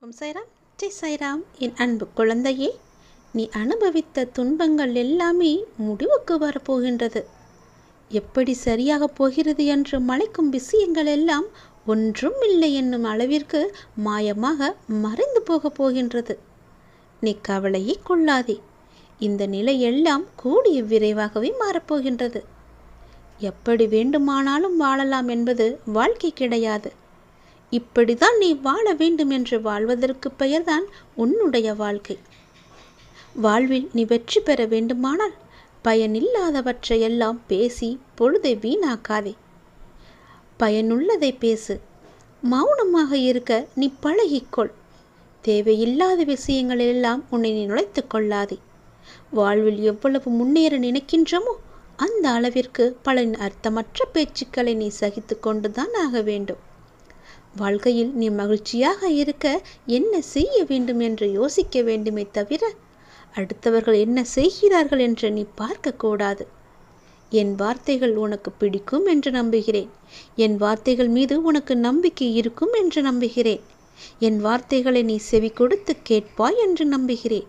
ஓம் சாய்ராம். ஜெய் சாய்ராம். என் அன்பு குழந்தையே, நீ அனுபவித்த துன்பங்கள் எல்லாமே முடிவுக்கு வரப்போகின்றது. எப்படி சரியாக போகிறது என்று மலைக்கும் விஷயங்கள் எல்லாம் ஒன்றும் இல்லை என்னும் அளவிற்கு மாயமாக மறைந்து போகப் போகின்றது. நீ கவலையை கொள்ளாதே. இந்த நிலை எல்லாம் கூடிய விரைவாகவே மாறப்போகின்றது. எப்படி வேண்டுமானாலும் வாழலாம் என்பது வாழ்க்கை கிடையாது. இப்படிதான் நீ வாழ வேண்டும் என்று வாழ்வதற்கு பெயர்தான் உன்னுடைய வாழ்க்கை. வாழ்வில் நீ வெற்றி பெற வேண்டுமானால் பயனில்லாதவற்றையெல்லாம் பேசி பொழுதை வீணாக்காதே. பயனுள்ளதை பேசு. மௌனமாக இருக்க நீ பழகிக்கொள். தேவையில்லாத விஷயங்களெல்லாம் உன்னை நீ நுழைத்து கொள்ளாதே. வாழ்வில் எவ்வளவு முன்னேற நினைக்கின்றமோ அந்த அளவிற்கு பல அர்த்தமற்ற பேச்சுக்களை நீ சகித்து கொண்டுதான் ஆக வேண்டும். வாழ்க்கையில் நீ மகிழ்ச்சியாக இருக்க என்ன செய்ய வேண்டும் என்று யோசிக்க வேண்டுமே தவிர அடுத்தவர்கள் என்ன செய்கிறார்கள் என்று நீ பார்க்கக்கூடாது. என் வார்த்தைகள் உனக்கு பிடிக்கும் என்று நம்புகிறேன். என் வார்த்தைகள் மீது உனக்கு நம்பிக்கை இருக்கும் என்று நம்புகிறேன். என் வார்த்தைகளை நீ செவி கொடுத்து கேட்பாய் என்று நம்புகிறேன்.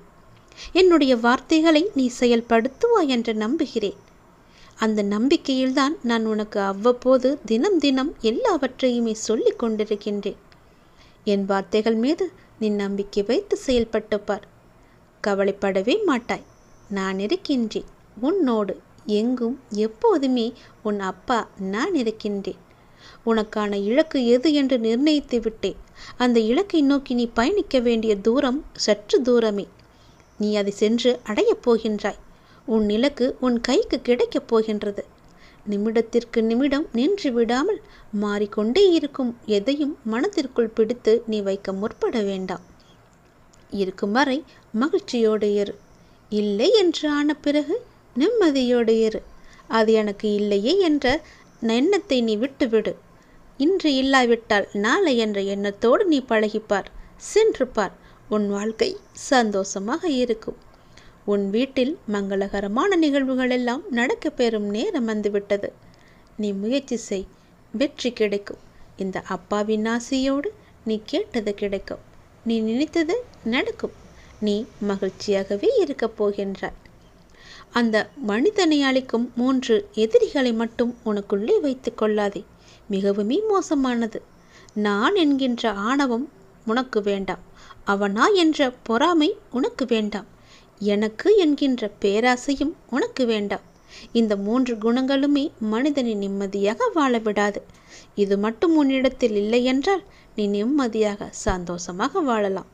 என்னுடைய வார்த்தைகளை நீ செயல்படுத்துவாய் என்று நம்புகிறேன். அந்த நம்பிக்கையில்தான் நான் உனக்கு அவ்வப்போது தினம் தினம் எல்லாவற்றையுமே சொல்லிக் கொண்டிருக்கின்றேன். என் வார்த்தைகள் மீது நீ நம்பிக்கை வைத்து செயல்பட்டு பார். கவலைப்படவே மாட்டாய். நான் இருக்கின்றேன் உன்னோடு. எங்கும் எப்போதுமே உன் அப்பா நான் இருக்கின்றேன். உனக்கான இலக்கு எது என்று நிர்ணயித்து விட்டேன். அந்த இலக்கை நோக்கி நீ பயணிக்க வேண்டிய தூரம் சற்று தூரமே. நீ அதை சென்று அடையப் போகின்றாய். உன் இலக்கு உன் கைக்கு கிடைக்கப் போகின்றது. நிமிடத்திற்கு நிமிடம் நின்று விடாமல் மாறிக்கொண்டே இருக்கும் எதையும் மனதிற்குள் பிடித்து நீ வைக்க முற்பட வேண்டாம். இருக்கும் வரை மகிழ்ச்சியோடு இரு. இல்லை என்று ஆன பிறகு நிம்மதியோடு இரு. அது எனக்கு இல்லையே என்ற எண்ணத்தை நீ விட்டுவிடு. இன்று இல்லாவிட்டால் நாளை என்ற எண்ணத்தோடு நீ பழகிப்பார். சென்று பார். உன் வாழ்க்கை சந்தோஷமாக இருக்கும். உன் வீட்டில் மங்களகரமான நிகழ்வுகள் எல்லாம் நடக்க பெறும் நேரம் வந்துவிட்டது. நீ முயற்சி செய். வெற்றி கிடைக்கும். இந்த அப்பாவின் ஆசையோடு நீ கேட்டது கிடைக்கும். நீ நினைத்தது நடக்கும். நீ மகிழ்ச்சியாகவே இருக்கப் போகின்றாய். அந்த மனிதனை அளிக்கும் 3 எதிரிகளை மட்டும் உனக்குள்ளே வைத்து கொள்ளாதே. மிகவுமே மோசமானது. நான் என்கின்ற ஆணவம் உனக்கு வேண்டாம். அவனா என்ற பொறாமை உனக்கு வேண்டாம். எனக்கு என்கின்ற பேராசையும் உனக்கு வேண்டாம். இந்த 3 குணங்களுமே மனிதனை நிம்மதியாக வாழ விடாது. இது மட்டும் உன்னிடத்தில் இல்லை என்றால் நீ நிம்மதியாக சந்தோஷமாக வாழலாம்.